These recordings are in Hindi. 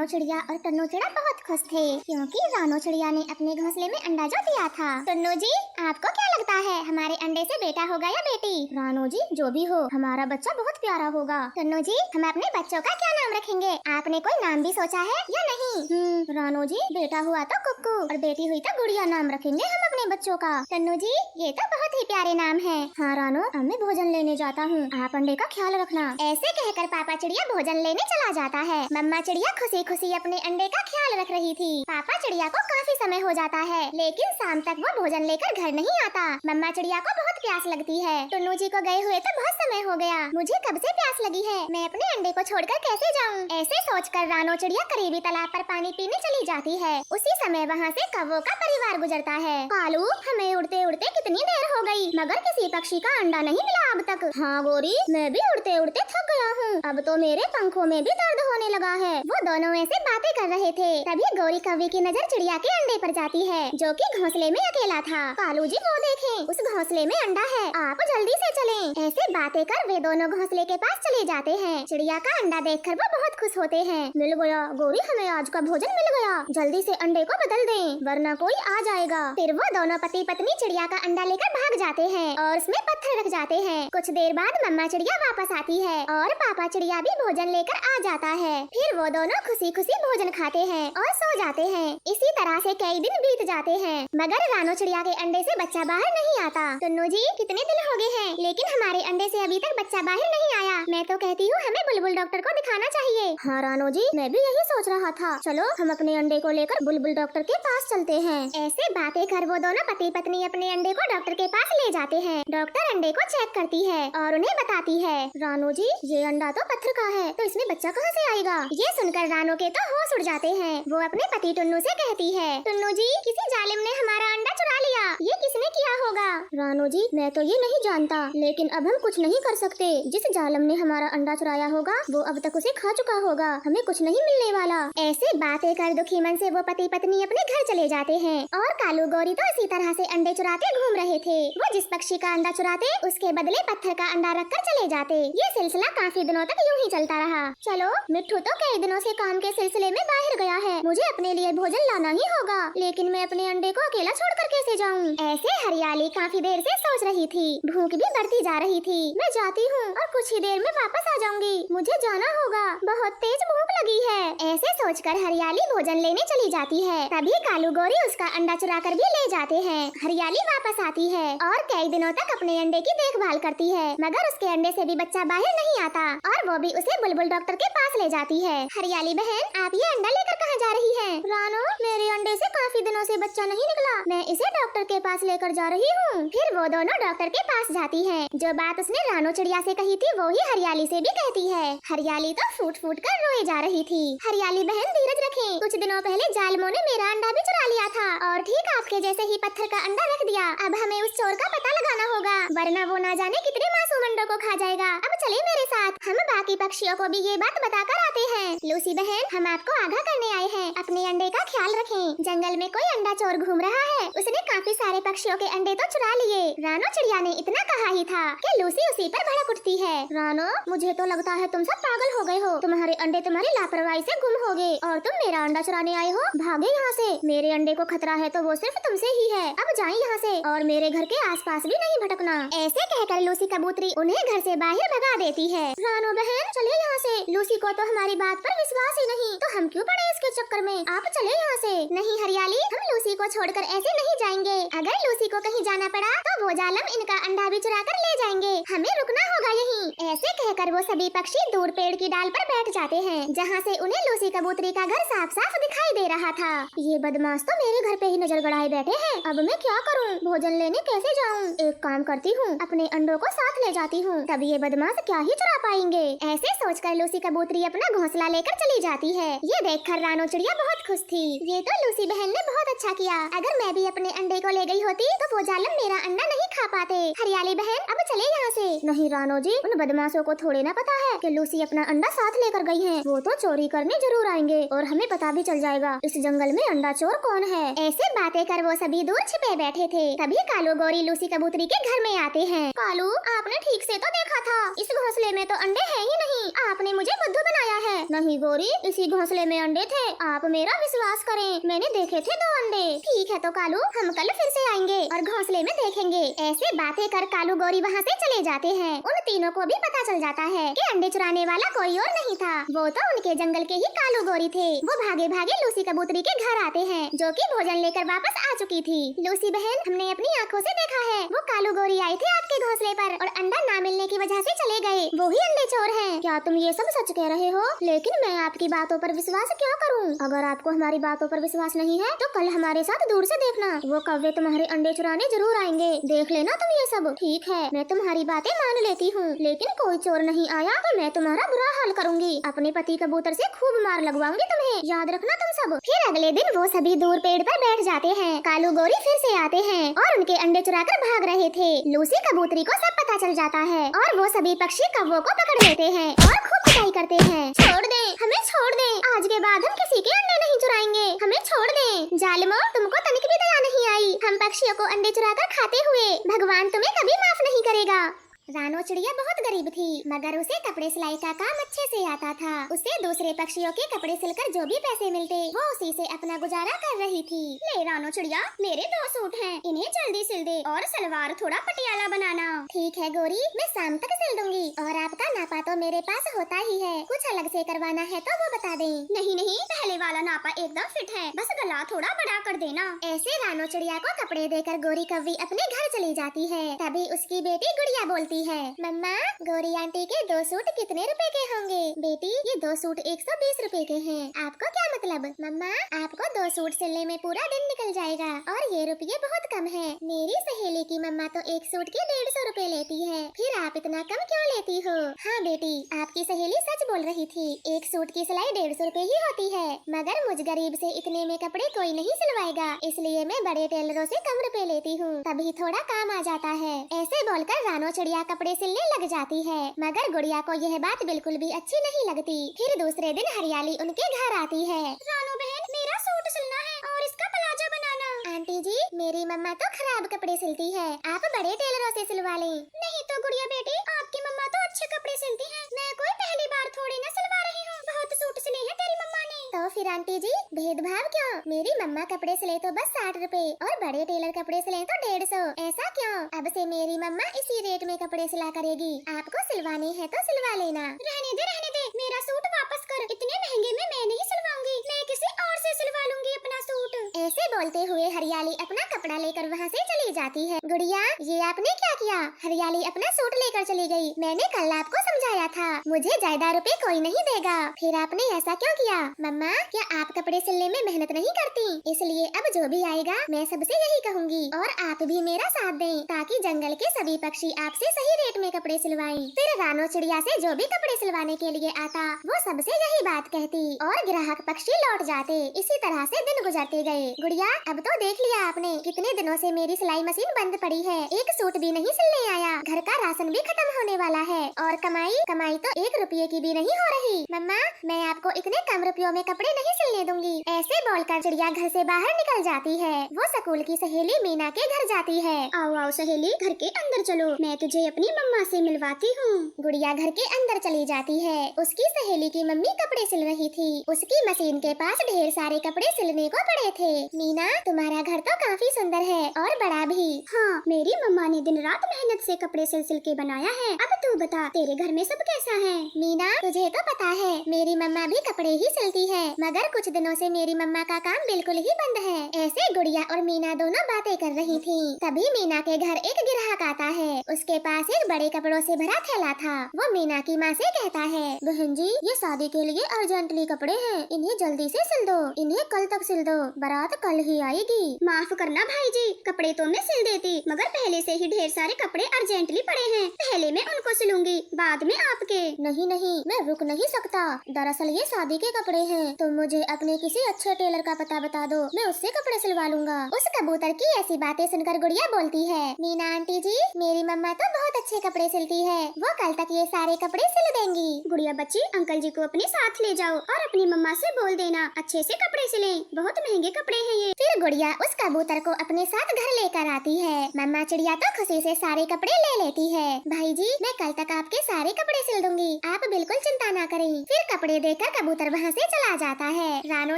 रानो चिड़िया और टन्नू चिड़िया बहुत खुश थे क्योंकि रानो चिड़िया ने अपने घोंसले में अंडा जो दिया था। टन्नू जी, आपको क्या लगता है हमारे अंडे से बेटा होगा या बेटी? रानो जी, जो भी हो हमारा बच्चा बहुत प्यारा होगा। टन्नू जी, हम अपने बच्चों का क्या नाम रखेंगे? आपने कोई नाम भी सोचा है या नहीं? रानो जी, बेटा हुआ तो कुक्कू और बेटी हुई तो गुड़िया नाम रखेंगे हम अपने बच्चों का। टन्नू जी, ये तो बहुत ही प्यारे नाम है। हाँ रानो, अब मैं भोजन लेने जाता हूँ, आप अंडे का ख्याल रखना। ऐसे कहकर पापा चिड़िया भोजन लेने चला जाता है। मम्मा चिड़िया खुशी खुशी अपने अंडे का ख्याल रख रही थी। पापा चिड़िया को काफी समय हो जाता है लेकिन शाम तक वो भोजन लेकर घर नहीं आता। मम्मा चिड़िया को बहुत प्यास लगती है। टुन्नू जी को गए हुए तो बहुत समय हो गया, मुझे कब से प्यास लगी है, मैं अपने अंडे को छोड़कर कैसे जाऊँ? ऐसे सोचकर रानो चिड़िया करीबी तालाब पर पानी पीने चली जाती है। उसी समय वहाँ से कौवों का परिवार गुजरता है। कालू, हमें उड़ते उड़ते कितनी देर हो गई मगर किसी पक्षी का अंडा नहीं मिला अब तक। हाँ गोरी, मैं भी उड़ते उड़ते थक गया हूँ, अब तो मेरे पंखों में भी दर्द होने लगा है। वो दोनों ऐसे बातें कर रहे थे तभी गौरी कौवी की नजर चिड़िया के अंडे पर जाती है जो कि घोंसले में अकेला था। कालू जी, वो देखें, उस घोंसले में अंडा है, आप जल्दी से चलें। ऐसे बातें कर वे दोनों घोंसले के पास चले जाते हैं। चिड़िया का अंडा देखकर वो बहुत खुश होते हैं। मिल गया गौरी, हमें आज का भोजन मिल गया, जल्दी से अंडे को बदल दें वरना कोई आ जाएगा। फिर वो दोनों पति पत्नी चिड़िया का अंडा लेकर भाग जाते हैं और उसमें पत्थर रख जाते हैं। कुछ देर बाद मम्मा चिड़िया वापस आती है और पापा चिड़िया भी भोजन लेकर आ जाता है। फिर वो दोनों खुशी खुशी भोजन खाते हैं और सो जाते हैं। इसी तरह से कई दिन बीत जाते हैं मगर रानो चिड़िया के अंडे से बच्चा बाहर नहीं आता। टुन्नू जी, कितने दिन हो गए हैं लेकिन हमारे अंडे से अभी तक बच्चा बाहर नहीं आया। मैं तो कहती हूँ हमें बुलबुल डॉक्टर को दिखाना चाहिए। हाँ रानो जी, मैं भी यही सोच रहा था, चलो हम अपने अंडे को लेकर बुलबुल डॉक्टर के पास चलते हैं। ऐसे बातें कर वो दोनों पति पत्नी अपने अंडे को डॉक्टर के पास ले जाते हैं। डॉक्टर अंडे को चेक करती है और उन्हें बताती है, रानो जी, ये अंडा तो पत्थर का है तो इसमें बच्चा कहाँ से आएगा? ये सुनकर रानो के तो होश उड़ जाते हैं। वो अपने पति टुन्नू से कहती है, टुन्नू जी, किसी जालिम ने हमारा अंडा चुरा लिया, ये किसने किया होगा? रानो जी, मैं तो ये नहीं जानता लेकिन अब हम कुछ नहीं कर सकते। जिस जालिम ने हमारा अंडा चुराया होगा वो अब तक उसे खा चुका होगा, हमें कुछ नहीं मिलने वाला। ऐसे बातें कर दुखी मन से वो पति पत्नी अपने घर चले जाते हैं और कालू गौरी तो इसी तरह से अंडे चुराते घूम रहे थे। वो जिस पक्षी का अंडा चुराते उसके बदले पत्थर का अंडा रखकर चले जाते। ये सिलसिला काफी दिनों तक यूं ही चलता रहा। चलो, मिट्ठू तो कई दिनों से काम के सिलसिले में बाहर गया है, मुझे अपने लिए भोजन लाना ही होगा, लेकिन मैं अपने अंडे को अकेला छोड़कर कैसे जाऊं? ऐसे हरियाली काफी देर से सोच रही थी, भूख भी बढ़ती जा रही थी। मैं जाती हूँ और कुछ ही देर में वापस आ जाऊंगी, मुझे जाना होगा, बहुत तेज भूख लगी है। ऐसे सोचकर हरियाली भोजन लेने चली जाती है। तभी कालू गौरी उसका अंडा चुरा कर भी ले जाते हैं। हरियाली वापस आती है और कई दिनों तक अपने अंडे की देखभाल करती है मगर उसके अंडे से भी बच्चा बाहर नहीं आता और वो भी उसे बुलबुल डॉक्टर के पास ले जाती है। हरियाली बहन, आप ये अंडा लेकर कहाँ जा रही हैं? रानो, मेरे अंडे से काफी दिनों से बच्चा नहीं निकला, मैं इसे डॉक्टर के पास लेकर जा रही हूँ। फिर वो दोनों डॉक्टर के पास जाती है। जो बात उसने रानो चिड़िया से कही थी वो ही हरियाली से भी कहती है। हरियाली तो फूट फूट कर रोए जा रही थी। हरियाली बहन, धीरज रखें, कुछ दिनों पहले जालिमों ने मेरा अंडा भी चुरा लिया था और ठीक आपके जैसे ही पत्थर का अंडा रख दिया। अब हमें उस चोर का पता लगाना होगा वरना वो ना जाने कितने मासूम अंडों को खा जाएगा। अब चलिए मेरे साथ, हम बाकी पक्षियों को भी ये बात बताकर आते हैं। लूसी बहन, हम आपको आगाह करने आए हैं, अपने अंडे का ख्याल रखें। जंगल में कोई अंडा चोर घूम रहा है, उसने काफी सारे पक्षियों के अंडे तो चुरा लिए। रानो चिड़िया ने इतना कहा ही था कि लूसी उसी पर भड़क उठती है। रानो, मुझे तो लगता है तुम सब पागल हो गए हो, तुम्हारे अंडे तुम्हारी लापरवाही से गुम हो गए और तुम मेरा अंडा चुराने आए हो। भागे यहाँ से, मेरे अंडे को खतरा है तो वो सिर्फ तुमसे ही है। अब जाएं यहाँ से और मेरे घर के आसपास भी नहीं भटकना। ऐसे कहकर लूसी कबूतरी उन्हें घर से बाहर भगा देती है। रानो बहन, चले यहाँ से, लूसी को तो हमारी बात पर विश्वास ही नहीं, तो हम क्यों पड़े इसके चक्कर में, आप चले यहाँ से। नहीं हरियाली, हम लूसी को छोड़कर ऐसे नहीं जाएंगे, अगर लूसी को कहीं जाना पड़ा तो वो जालिम इनका अंडा भी चुरा कर ले जाएंगे, हमें रुकना होगा यहीं। ऐसे कहकर वो सभी पक्षी दूर पेड़ की डाल पर बैठ जाते हैं जहाँ से उन्हें लूसी कबूतरी का घर साफ साफ दिखाई दे रहा था। ये बदमाश तो मेरे घर पे ही नजर गड़ाए बैठे हैं, अब मैं क्या करूँ, भोजन लेने कैसे जाऊँ? एक काम करती हूँ, अपने अंडों को साथ ले जाती हूँ, तब ये बदमाश क्या ही चुरा पाएंगे। ऐसे सोचकर लूसी कबूतरी अपना घोंसला लेकर चली जाती है। ये देखकर रानो चिड़िया बहुत खुश थी। ये तो लूसी बहन ने बहुत अच्छा किया, अगर मैं भी अपने अंडे को ले गई होती तो वो जालिम मेरा अंडा नहीं खा पाते। हरियाली बहन, अब चले यहाँ से। नहीं रानो जी, उन बदमाशों को थोड़े ना पता है कि लूसी अपना अंडा साथ लेकर गई है, वो तो चोरी करने जरूर आएंगे और हमें पता भी चल जाएगा इस जंगल में अंडा चोर कौन है। ऐसे बातें कर वो सभी दूर छिपे बैठे थे। तभी कालू गौरी लूसी कबूतरी के घर में आते हैं। कालू, आपने ठीक से तो देखा था, इस घोंसले में तो अंडे है ही नहीं, आपने मुझे बुद्धू बनाया है। नहीं गौरी, इसी घोंसले में अंडे थे। आप मेरा विश्वास करें, मैंने देखे थे 2 अंडे। ठीक है तो कालू, हम कल फिर से आएंगे और घोंसले में देखेंगे। ऐसे बातें कर कालू गौरी वहाँ से चले जाते हैं। उन तीनों को भी पता चल जाता है कि अंडे चुराने वाला कोई और नहीं था, वो तो उनके जंगल के ही कालू गौरी थे। वो भागे भागे लूसी कबूतरी के घर आते हैं, जो कि भोजन लेकर वापस आ चुकी थी। लूसी बहन, हमने अपनी आँखों से देखा है, वो कालू गौरी आई थी आपके घोंसले पर और अंडा ना मिलने की वजह से चले गए। वो ही अंडे चोर हैं। क्या तुम ये सब सच कह रहे हो? लेकिन मैं आपकी बातों पर विश्वास क्यों करूं? अगर आपको हमारी बातों पर विश्वास नहीं है तो कल हमारे साथ दूर से देखना, वो कौवे तुम्हारे अंडे चुराने जरूर आएंगे। देख लेना तुम ये सब। ठीक है, मैं तुम्हारी बातें मान लेती हूँ, लेकिन कोई चोर नहीं आया तो मैं तुम्हारा बुरा हाल करूंगी। अपने पति कबूतर से खूब मार लगवाऊंगी तुम्हें, याद रखना तुम सब। फिर अगले दिन वो सभी दूर पेड़ पर बैठ जाते हैं। कालू गौरी फिर से आते हैं और उनके अंडे चुराकर भाग रहे थे। लूसी कबूतरी को सब पता चल जाता है और वो सभी पक्षी कौवों को पकड़ लेते हैं और खूब पिटाई करते हैं। छोड़ दे, हमें छोड़ दे, आज के बाद हम किसी के अंडे नहीं चुराएंगे, हमें छोड़ दे। जालिमो, तुमको तनिक भी दया नहीं आई हम पक्षियों को अंडे चुराकर खाते हुए। भगवान तुम्हें कभी माफ नहीं करेगा। रानो चिड़िया बहुत गरीब थी, मगर उसे कपड़े सिलाई का काम अच्छे से आता था। उसे दूसरे पक्षियों के कपड़े सिलकर जो भी पैसे मिलते वो उसी से अपना गुजारा कर रही थी। ले रानो चिड़िया, मेरे 2 सूट हैं, इन्हें जल्दी सिल दे और सलवार थोड़ा पटियाला बनाना। ठीक है गौरी, मैं शाम तक सिल दूंगी और आपका नापा तो मेरे पास होता ही है, कुछ अलग से करवाना है तो वो बता दें। नहीं नहीं, पहले वाला नापा एकदम फिट है, बस गला थोड़ा बड़ा कर देना। ऐसे रानो चिड़िया को कपड़े देकर गौरी कौवी अपने घर चली जाती है। तभी उसकी बेटी गुड़िया बोलती है, मम्मा, गौरी आंटी के 2 सूट कितने रुपए के होंगे? बेटी, ये 2 सूट 120 रुपए के हैं। आपको क्या मतलब? मम्मा, आपको 2 सूट सिलने में पूरा दिन निकल जाएगा और ये रुपये बहुत कम है। मेरी सहेली की मम्मा तो 1 सूट के 150 रुपए लेती है, फिर आप इतना कम क्यों लेती हो? हाँ बेटी, आपकी सहेली सच बोल रही थी, 1 सूट की सिलाई 150 रुपए ही होती है, मगर मुझ गरीब से इतने में कपड़े कोई नहीं सिलवाएगा, इसलिए मैं बड़े टेलरों से कम रुपए लेती हूँ, तभी थोड़ा काम आ जाता है। ऐसे बोलकर रानो चिड़िया कपड़े सिलने लग जाती है, मगर गुड़िया को यह बात बिल्कुल भी अच्छी नहीं लगती। फिर दूसरे दिन हरियाली उनके घर आती है। रानो बहन, मेरा सूट सिलना है और इसका प्लाजो बनाना। आंटी जी, मेरी मम्मा तो खराब कपड़े सिलती है, आप बड़े टेलरों से सिलवा लें। नहीं तो गुड़िया बेटी, आपकी मम्मा तो अच्छे कपड़े सिलती है, मैं कोई पहली बार थोड़ी ना सिलवा रही हूँ, बहुत सूट सिले हैं तेरी मम्मा ने। तो फिर आंटी जी, भेदभाव क्यों? मेरी मम्मा कपड़े सिले तो बस 60 रुपए और बड़े टेलर कपड़े सिले तो 150, ऐसा क्यों? अब से मेरी मम्मा इसी रेट में कपड़े सिला करेगी, आपको सिलवाने हैं तो सिलवा लेना। रहने दे, मेरा सूट वापस कर, इतने महंगे में मैं नहीं सिलवाऊंगी, मैं किसी और से सिलवा लूंगी अपना सूट। ऐसे बोलते हुए हरियाली अपना कपड़ा लेकर वहाँ से चली जाती है। गुड़िया, ये आपने क्या किया? हरियाली अपना सूट लेकर चली गई, मैंने कल आपको समझाया था, मुझे ज्यादा रुपए कोई नहीं देगा, फिर आपने ऐसा क्यों किया? मम्मा, क्या आप कपड़े सिलने में मेहनत नहीं करती? इसलिए अब जो भी आएगा मैं सबसे यही कहूँगी और आप भी मेरा साथ दें, ताकि जंगल के सभी पक्षी आपसे सही रेट में कपड़े सिलवाएं। फिर रानो चिड़िया से जो भी कपड़े सिलवाने के लिए आता वो सबसे यही बात कहती और ग्राहक पक्षी लौट जाते। इसी तरह से दिन गुजरते गए। गुड़िया, अब तो देख लिया आपने, कितने दिनों से मेरी सिलाई मशीन बंद पड़ी है, एक सूट भी नहीं सिलने आया, घर का राशन भी खत्म होने वाला है और कमाई तो 1 रुपये की भी नहीं हो रही। मम्मा, मैं आपको इतने कम रुपयों में कपड़े नहीं सिलने दूंगी। ऐसे बोलकर चिड़िया घर से बाहर निकल जाती है। वो स्कूल की सहेली मीना के घर जाती है। आओ आओ सहेली, घर के अंदर चलो, मैं तुझे अपनी मम्मा से मिलवाती हूँ। गुड़िया घर के अंदर चली जाती है। उसकी सहेली की मम्मी कपड़े सिल रही थी, उसकी मशीन के पास ढेर सारे कपड़े सिलने को पड़े थे। मीना, तुम्हारा घर तो काफी सुंदर है और बड़ा भी। हाँ, मेरी मम्मा ने दिन रात मेहनत से कपड़े सिल के बनाया है। अब तू बता, तेरे घर में सब कैसा है? मीना, तुझे तो पता है मेरी मम्मा भी कपड़े ही सिलती है, मगर कुछ दिनों से मेरी मम्मा का काम बिल्कुल ही बंद है। ऐसे गुड़िया और मीना दोनों बातें कर रही थी। तभी मीना के घर एक ग्राहक आता है। उसके पास एक बड़े कपड़ों से भरा थैला था। वो मीना की माँ से कहता है, बहन जी, ये शादी के लिए अर्जेंटली कपड़े हैं, इन्हें जल्दी से सिल दो, इन्हें कल तक सिल दो, बारात कल ही आएगी। माफ करना भाई जी, कपड़े तो मैं सिल देती, मगर पहले से ही ढेर सारे कपड़े अर्जेंटली पड़े हैं, पहले मैं उनको सिलूंगी, बाद में आपके। नहीं नहीं, मैं रुक नहीं सकता, दरअसल ये शादी के कपड़े हैं, तुम मुझे अपने किसी अच्छे टेलर का पता बता दो, मैं उससे कपड़े सिलवा लूंगा। उस कबूतर की ऐसी बातें सुनकर गुड़िया बोलती है, मीना आंटी जी, मेरी मम्मा तो बहुत अच्छे कपड़े सिलती है, वो कल तक ये सारे कपड़े सिल देंगी। गुड़िया बच्ची, अंकल जी को अपने साथ ले जाओ और अपनी मम्मा से बोल देना अच्छे से कपड़े सिलें, बहुत महंगे कपड़े हैं ये। फिर गुड़िया उस कबूतर को अपने साथ घर लेकर आती है। मम्मा चिड़िया तो खुशी से सारे कपड़े ले लेती है। भाई जी, मैं कल तक आपके सारे कपड़े सिल दूंगी, आप बिल्कुल चिंता ना करें। फिर कपड़े देकर कबूतर वहाँ से चला जाता है। रानो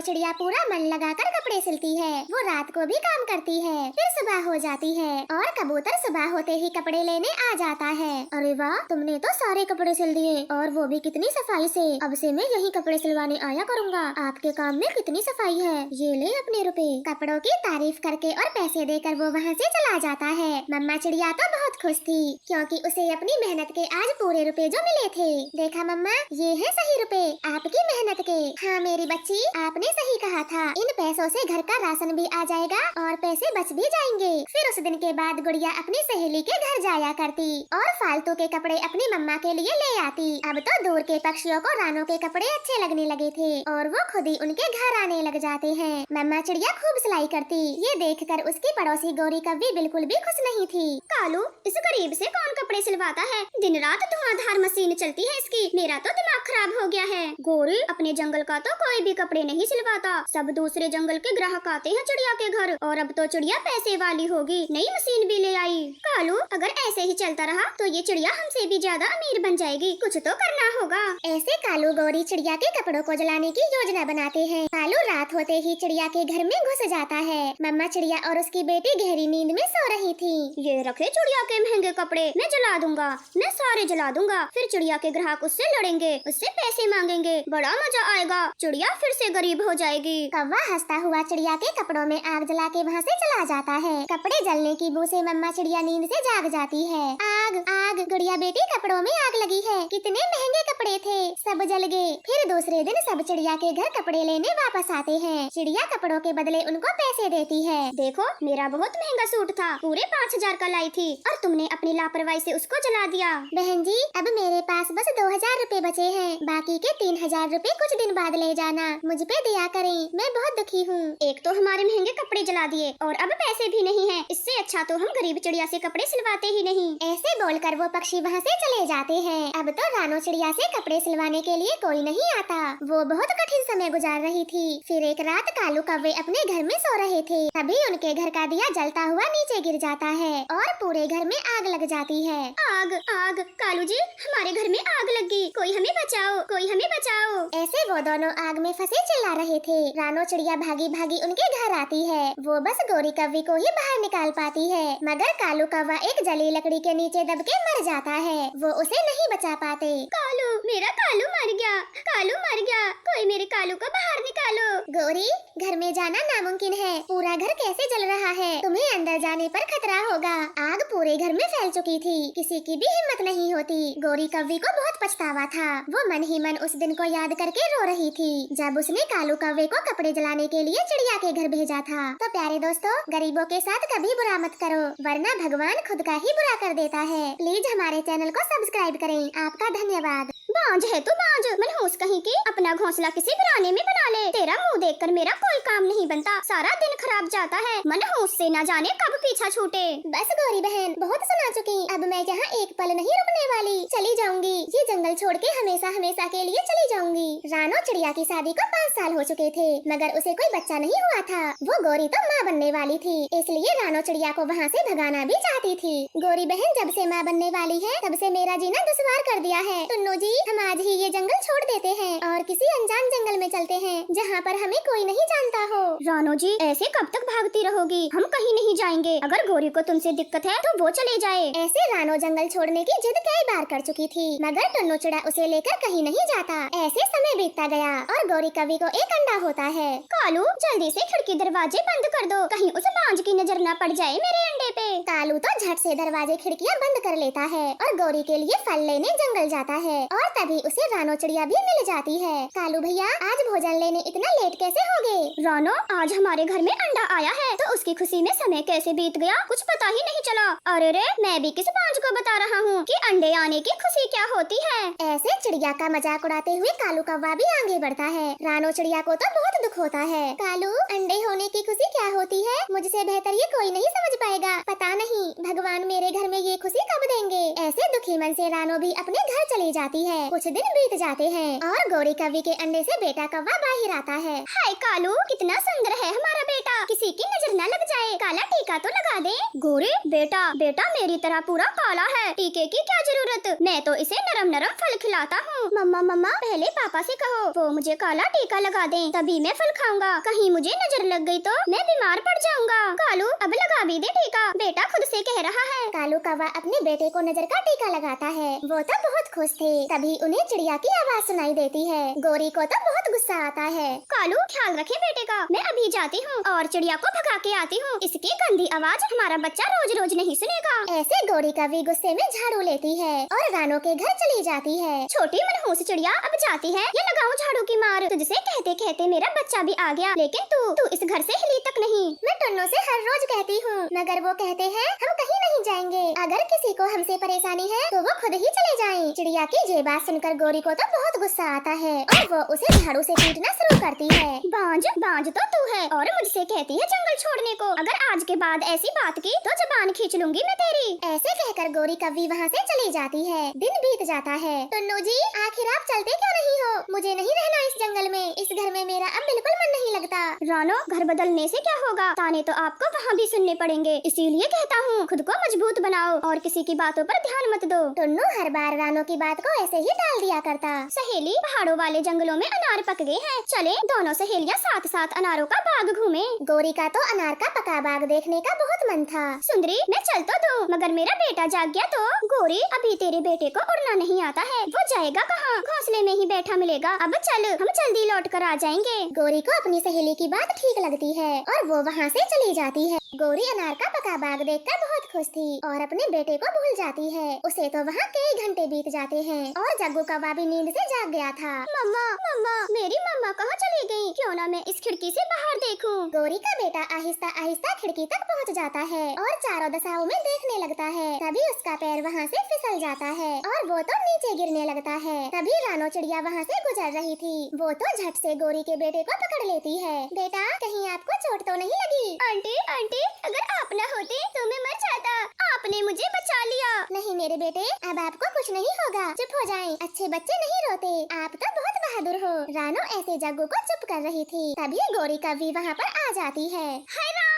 चिड़िया पूरा मन लगाकर कपड़े सिलती है। वो रात को भी काम करती है। फिर सुबह हो जाती है और कबूतर सुबह होते ही कपड़े लेने आ जाता है। अरे वाह, तुमने तो सारे कपड़े सिल दिए और वो भी कितनी सफाई से। अब से मैं यही कपड़े सिलवाने आया करूँगा। आपके काम में कितनी सफाई है। ये ले अपने रुपए। कपड़ों की तारीफ करके और पैसे देकर वो वहाँ से चला जाता है। मम्मा चिड़िया तो बहुत खुश थी क्योंकि उसे अपनी मेहनत के आज पूरे रुपए जो मिले थे। देखा मम्मा, ये है सही रुपए आपकी मेहनत के। हाँ मेरी बच्ची, आपने सही कहा था। इन पैसों से घर का राशन भी आ जाएगा और पैसे बच भी जाएंगे। फिर उस दिन के बाद गुड़िया अपनी सहेली के घर जाया करती और फालतू के कपड़े अपनी मम्मा के लिए ले आती। अब तो दूर के पक्षियों को रानों के कपड़े अच्छे लगने लगे थे और वो खुद ही उनके घर आने लग जाते हैं। मम्मा चिड़िया खूब सिलाई करती। ये देखकर उसकी पड़ोसी गौरी कव्वी बिल्कुल भी खुश नहीं थी। कालू, इस गरीब से कौन कपड़े सिलवाता है? दिन रात धुआंधार मशीन चलती है इसकी। मेरा तो दिमाग खराब हो गया है। गौरी, अपने जंगल का तो कोई भी कपड़े नहीं सिलवाता। सब दूसरे जंगल के ग्राहक आते हैं चिड़िया के घर और अब तो चिड़िया पैसे वाली होगी, नई मशीन भी ले आई। कालू, अगर ऐसे ही चलता रहा तो ये चिड़िया हमसे भी ज्यादा अमीर बन जाएगी। कुछ तो करना होगा। ऐसे कालू गौरी चिड़िया के कपड़ों को जलाने की योजना बनाते हैं। कालू रात होते ही चिड़िया के घर में घुस जाता है। मम्मा चिड़िया और उसकी बेटी गहरी नींद में सो रही थी। ये रखे चिड़िया के महंगे कपड़े, मैं जला दूंगा, मैं सारे जला दूंगा। फिर चिड़िया के ग्राहक उससे लड़ेंगे, उससे पैसे मांगेंगे, बड़ा मजा आएगा। चिड़िया फिर से गरीब हो जाएगी। कौवा हंसता हुआ चिड़िया के कपड़ों में आग जला के वहाँ से चला जाता है। कपड़े जलने की बू से मम्मा चिड़िया नींद से जाग जाती है। आग आग, गुड़िया बेटी कपड़ों में आग लगी है। कितने महंगे कपड़े थे, सब जल गए। फिर दूसरे दिन सब चिड़िया के घर कपड़े लेने वापस आते हैं। चिड़िया कपड़ों के बदले उनको पैसे देती है। देखो, मेरा बहुत महंगा सूट था, पूरे 5000 का लाई थी और तुमने अपनी लापरवाही से उसको जला दिया। बहन जी, अब मेरे पास बस 2000 रुपए बचे हैं। बाकी के 3000 रुपए कुछ दिन बाद ले जाना। मुझ पे दया करें, मैं बहुत दुखी हूँ। एक तो हमारे महंगे कपड़े जला दिए और अब पैसे भी नहीं है। इससे अच्छा तो हम गरीब चिड़िया से कपड़े सिलवाते ही नहीं। ऐसे बोलकर वो पक्षी वहाँ से चले जाते हैं। अब तो रानो चिड़िया से कपड़े सिलवाने के लिए कोई नहीं आता। वो बहुत कठिन समय गुजार रही थी। फिर एक रात कालू कौवे अपने घर में सो रहे थे। तभी उनके घर का दिया जलता हुआ नीचे गिर जाता है और पूरे घर में आग लग जाती है। आग आग, कालू जी, हमारे घर में आग लग गई, कोई हमें बचाओ, कोई हमें बचाओ। ऐसे वो दोनों आग में फंसे चिल्ला रहे थे। रानो चिड़िया भागी भागी उनके घर आती है। वो बस गौरी कव्वी को ही बाहर निकाल पाती है, मगर कालू कौवा एक जली लकड़ी के नीचे दब के मर जाता है। वो उसे नहीं बचा पाते। कालू, मेरा कालू मर गया, कालू मर गया, कोई मेरे कालू को बाहर निकालो। गौरी, घर में जाना नामुमकिन है, पूरा घर कैसे जल रहा है, तुम्हें अंदर जाने पर खतरा होगा। आग पूरे घर में फैल चुकी थी, किसी की भी हिम्मत नहीं होती। गौरी कव्वी को बहुत पछतावा था। वो मन ही मन उस दिन को याद करके रो रही थी जब उसने कालू कौवे को कपड़े जलाने के लिए चिड़िया के घर भेजा था। तो प्यारे दोस्तों, गरीबों के साथ कभी बुरा मत करो, वरना भगवान खुद का ही बुरा कर देता है। प्लीज हमारे चैनल को सब्सक्राइब करें। आपका धन्यवाद। बांझ है तू बांझ, मनहूस कहीं की, अपना घोंसला किसी वीराने में बना ले। तेरा मुंह देखकर मेरा कोई काम नहीं बनता, सारा दिन खराब जाता है। मनहूस से न जाने कब पीछा छूटे। बस गौरी बहन, बहुत सुना चुकी, अब मैं यहाँ एक पल नहीं रुकने वाली, चली जाऊंगी। ये जंगल छोड़ के हमेशा हमेशा के लिए चली जाऊंगी। रानो चिड़िया की शादी को 5 साल हो चुके थे, मगर उसे कोई बच्चा नहीं हुआ था। वो गौरी तो माँ बनने वाली थी, इसलिए रानो चिड़िया को वहाँ से भगाना भी चाहती थी। गौरी बहन जब से माँ बनने वाली है, तब से मेरा जीना दुश्वार कर दिया है। टुन्नू जी, हम आज ही ये जंगल छोड़ देते हैं और किसी अनजान जंगल में चलते हैं, जहाँ पर हमें कोई नहीं जानता हो। रानो जी, ऐसे कब तक भागती रहोगी? हम कहीं नहीं जाएंगे। अगर गौरी को तुमसे दिक्कत है तो वो चले जाए। ऐसे रानो जंगल छोड़ने की जिद कई बार कर चुकी थी, मगर टुन्नू चिड़ा उसे लेकर कहीं नहीं जाता। ऐसे समय बीतता गया और गौरी कवि को एक अंडा होता है। कालू, जल्दी से खिड़की दरवाजे बंद कर दो, कहीं उस बांझ की नजर न पड़ जाए मेरे अंडे पे। कालू तो झट से दरवाजे खिड़कियाँ बंद कर लेता है और गौरी के लिए फल लेने जंगल जाता है और तभी उसे रानो चिड़िया भी मिल जाती है। कालू भैया, आज भोजन लेने इतना लेट कैसे हो गए? रानो, आज हमारे घर में अंडा आया है, तो उसकी खुशी में समय कैसे बीत गया कुछ पता ही नहीं चला। अरे रे, मैं भी किस बांझ को बता रहा हूँ कि अंडे आने की खुशी क्या होती है। ऐसे चिड़िया का मजाक उड़ाते हुए कालू कौवा भी आगे बढ़ता है। रानो चिड़िया को तो बहुत दुख होता है। कालू, अंडे होने की खुशी क्या होती है, मुझसे बेहतर ये कोई नहीं समझ पाएगा। पता नहीं भगवान मेरे घर में ये खुशी कब देंगे। ऐसे दुखी मन से रानो भी अपने घर चली जाती है। कुछ दिन बीत जाते हैं और गौरी कवि के अंडे से बेटा कौवा बाहर आता है। हाय कालू, कितना सुंदर है हमारा बेटा, किसी की नजर न लग जाए। काला टीका तो लगा दे। गौरी बेटा बेटा मेरी तरह पूरा काला है, टीके की क्या जरूरत, मैं तो इसे नरम नरम फल खिलाता हूँ। मम्मा मम्मा पहले पापा से कहो वो मुझे काला टीका लगा दें, तभी मैं फल खाऊंगा। कहीं मुझे नजर लग गई तो मैं बीमार पड़ जाऊंगा। कालू अब लगा भी दे टीका, बेटा खुद से कह रहा है। कालू कौवा अपने बेटे को नजर का टीका लगाता है। वो तो बहुत खुश थे, तभी उन्हें चिड़िया की आवाज सुनाई देती है। गौरी को तो बहुत गुस्सा आता है। कालू ख्याल रखे बेटे का, मैं अभी जाती हूँ और चिड़िया को भगा के आती हूँ। इसकी गंदी आवाज हमारा बच्चा रोज रोज नहीं सुनेगा। ऐसे गौरी कवि गुस्से में झाड़ू लेती है और रानो के घर चली जाती है। छोटी मनहूस चिड़िया अब जाती है, ये लगाऊं झाड़ू की मार। तुझसे कहते कहते मेरा बच्चा भी आ गया, लेकिन तू इस घर से हिली तक नहीं। मैं टुन्नू से हर रोज कहती हूँ, मगर वो कहते हैं हम कहीं नहीं जाएंगे। अगर किसी को हमसे परेशानी है तो वो खुद ही चले जाएं। चिड़िया की ये बात सुनकर गौरी को तो बहुत गुस्सा आता है और वो उसे झाड़ू से पीटना शुरू करती है। बांझ तो तू है और मुझसे कहती है जंगल छोड़ने को। अगर आज के बाद ऐसी बात की तो जबान खींच लूंगी मैं तेरी। ऐसे कहकर गौरी कवि वहाँ से चली जाती है। दिन बीत जाता है। टुन्नू जी आखिर आप चलते क्यों नहीं हो? मुझे नहीं रहना इस जंगल में। इस घर में मेरा अब बिल्कुल मन नहीं लगता। रानो घर बदलने से क्या होगा, ताने तो आपको वहाँ भी सुनने पड़ेंगे, इसीलिए कहता हूँ खुद को मजबूत बनाओ और किसी की बातों पर ध्यान मत दो। टुन्नू हर बार रानो की बात को ऐसे ही टाल दिया करता। सहेली पहाड़ों वाले जंगलों में अनार पक गए हैं, चले दोनों सहेलियाँ साथ साथ अनारों का बाग घूमे। गौरी का तो अनार का पका बाग देखने का बहुत मन था। सुंदरी मैं चल तो दूं, मगर मेरा बेटा जाग गया तो। गौरी अभी तेरे बेटे को उड़ना नहीं आता है, वो जाएगा कहाँ, घोंसले में ही बैठा मिलेगा। अब चल हम जल्दी लौट कर आ जाएंगे। गौरी को अपनी सहेली की बात ठीक लगती है और वो वहाँ से चली जाती है। गौरी अनार का पका बाग देखकर बहुत खुश थी और अपने बेटे को भूल जाती है। उसे तो वहाँ कई घंटे बीत जाते हैं और जग्गू कौवा भी नींद से जाग गया था। मम्मा मम्मा मेरी मम्मा कहाँ चली गई? क्यों ना मैं इस खिड़की से बाहर देखूं। गौरी का बेटा आहिस्ता आहिस्ता खिड़की तक पहुँच जाता है और चारों दिशाओं में देखने लगता है। तभी उसका पैर वहाँ से फिसल जाता है और वो तो नीचे गिरने लगता है। तभी रानो चिड़िया वहाँ से गुजर रही थी। वो तो झट से गौरी के बेटे को पकड़ लेती है। बेटा कहीं आपको चोट तो नहीं लगी? आंटी आंटी अगर आप न होते तो मैं मर जाता, आपने मुझे बचा लिया। नहीं मेरे बेटे अब आपको कुछ नहीं होगा, चुप हो जाएं। अच्छे बच्चे नहीं रोते, आप तो बहुत बहादुर हो। रानो ऐसे जग्गू को चुप कर रही थी। तभी गौरी कवि वहाँ पर आ जाती है। हाय राम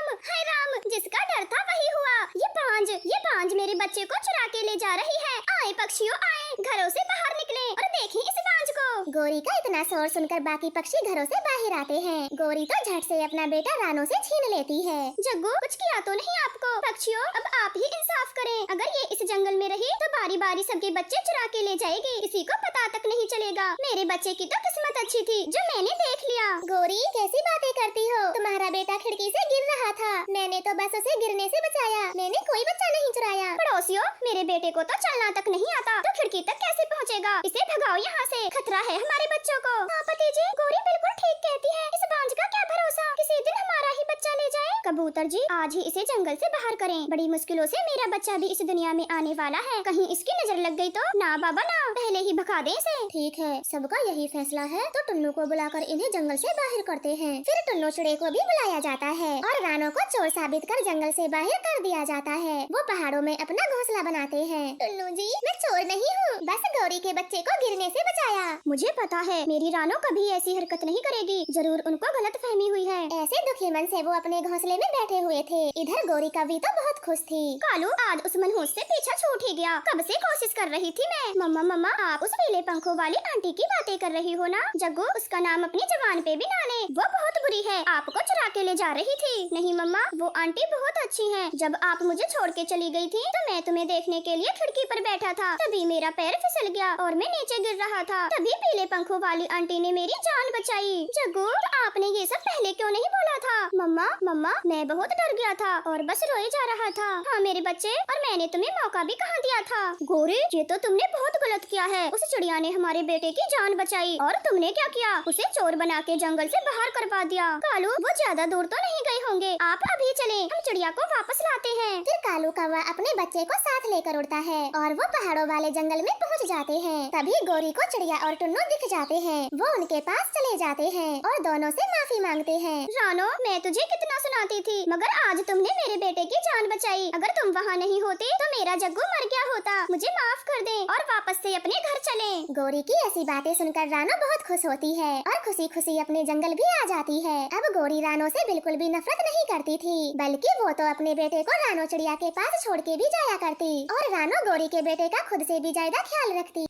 जिसका डर था वही हुआ। ये बांझ मेरे बच्चे को चुरा के ले जा रही है। आए पक्षियों आए, घरों से बाहर निकले और देखें इस बांझ को। गौरी का इतना शोर सुनकर बाकी पक्षी घरों से बाहर आते हैं। गौरी तो झट से अपना बेटा रानो से छीन लेती है। जग्गू कुछ किया तो नहीं आपको? पक्षियों अब आप ही इंसाफ करें, अगर ये इस जंगल में रही तो बारी बारी सबके बच्चे चुरा के ले जाएगी, किसी को पता तक नहीं चलेगा। मेरे बच्चे की तो किस्मत अच्छी थी जो मैंने देख लिया। गौरी कैसी बातें करती हो? तुम्हारा बेटा खिड़की से गिर रहा था, मैंने तो बस उसे गिरने से बचाया। मैंने कोई बच्चा नहीं चुराया। पड़ोसियों मेरे बेटे को तो चलना तक नहीं आता, तो खिड़की तक कैसे पहुँचेगा? इसे भगाओ यहाँ से, खतरा है हमारे बच्चों को। हाँ भतीजी गौरी बिल्कुल ठीक कहती है। इस बांझ का क्या भरोसा, किसी दिन हमारा ही बच्चा ले जाए। कबूतर जी आज ही इसे जंगल से बाहर करें, बड़ी मुश्किलों से मेरा बच्चा भी इस दुनिया में आने वाला है, कहीं इसकी नजर लग गई तो। ना बाबा ना, पहले ही भगा दें इसे। ठीक है सबका यही फैसला है तो टुन्नू को बुलाकर इन्हें जंगल से बाहर करते हैं। फिर टुन्नू चिड़े को भी बुलाया जाता है और रानो को चोर साबित कर जंगल से बाहर कर दिया जाता है। वो पहाड़ों में अपना घोंसला बनाते हैं। टुन्नू जी मैं चोर नहीं हूँ, बस गौरी के बच्चे को गिरने से बचाया। मुझे पता है मेरी रानो कभी ऐसी हरकत नहीं करेगी, जरूर उनको गलत फहमी हुई है। ऐसे दुखी मन से वो अपने घोंसले में बैठे हुए थे। इधर गौरी कवि तो बहुत खुश थी। कालू आज उस मनहूस से पीछा छूट ही गया, कब से कोशिश कर रही थी मैं। मम्मा आप उस पीले पंखों वाली आंटी की बातें कर रही हो ना? जग्गू उसका नाम अपनी जबान पे भी ना ले, वो बहुत बुरी है, आपको चुरा के ले जा रही थी। नहीं मम्मा वो आंटी बहुत अच्छी है। जब आप मुझे छोड़ के चली गई थी तो मैं तुम्हें देखने के लिए खिड़की पर बैठा था, तभी मेरा पैर फिसल गया और मैं नीचे गिर रहा था, तभी पीले पंखों वाली आंटी ने मेरी जान बचाई। जग्गू तो आपने ये सब पहले क्यों नहीं बोला था? मम्मा मैं बहुत डर गया था और बस रोए जा रहा था। हाँ मेरे बच्चे, और मैंने तुम्हें मौका भी कहाँ दिया था? गौरी ये तो तुमने बहुत गलत किया है, उस चिड़िया ने हमारे बेटे की जान बचाई और तुमने क्या किया, उसे चोर बना के जंगल से बाहर करवा दिया। कालू वो ज्यादा दूर तो नहीं गए होंगे, आप अभी चलें, हम चिड़िया को वापस लाते हैं। फिर कालू कौवा अपने बच्चे को साथ लेकर उड़ता है और वो पहाड़ों वाले जंगल में पहुंच जाते हैं। तभी गौरी को चिड़िया और टुन्नू दिख जाते हैं। वो उनके पास चले जाते हैं और दोनों से माफी मांगते हैं। रानो मैं तुझे कितना सुनाती थी, मगर आज तुमने मेरे बेटे की जान बचाई। अगर तुम वहाँ नहीं होते तो मेरा जग्गू मर गया होता। मुझे माफ कर दे और वापस से अपने अपने घर चलें। गौरी की ऐसी बातें सुनकर रानो बहुत खुश होती है और खुशी खुशी अपने जंगल भी आ जाती है। अब गौरी रानो से बिल्कुल भी नफरत नहीं करती थी, बल्कि वो तो अपने बेटे को रानो चिड़िया के पास छोड़ के भी जाया करती और रानो गौरी के बेटे का खुद से भी ज्यादा ख्याल रखती।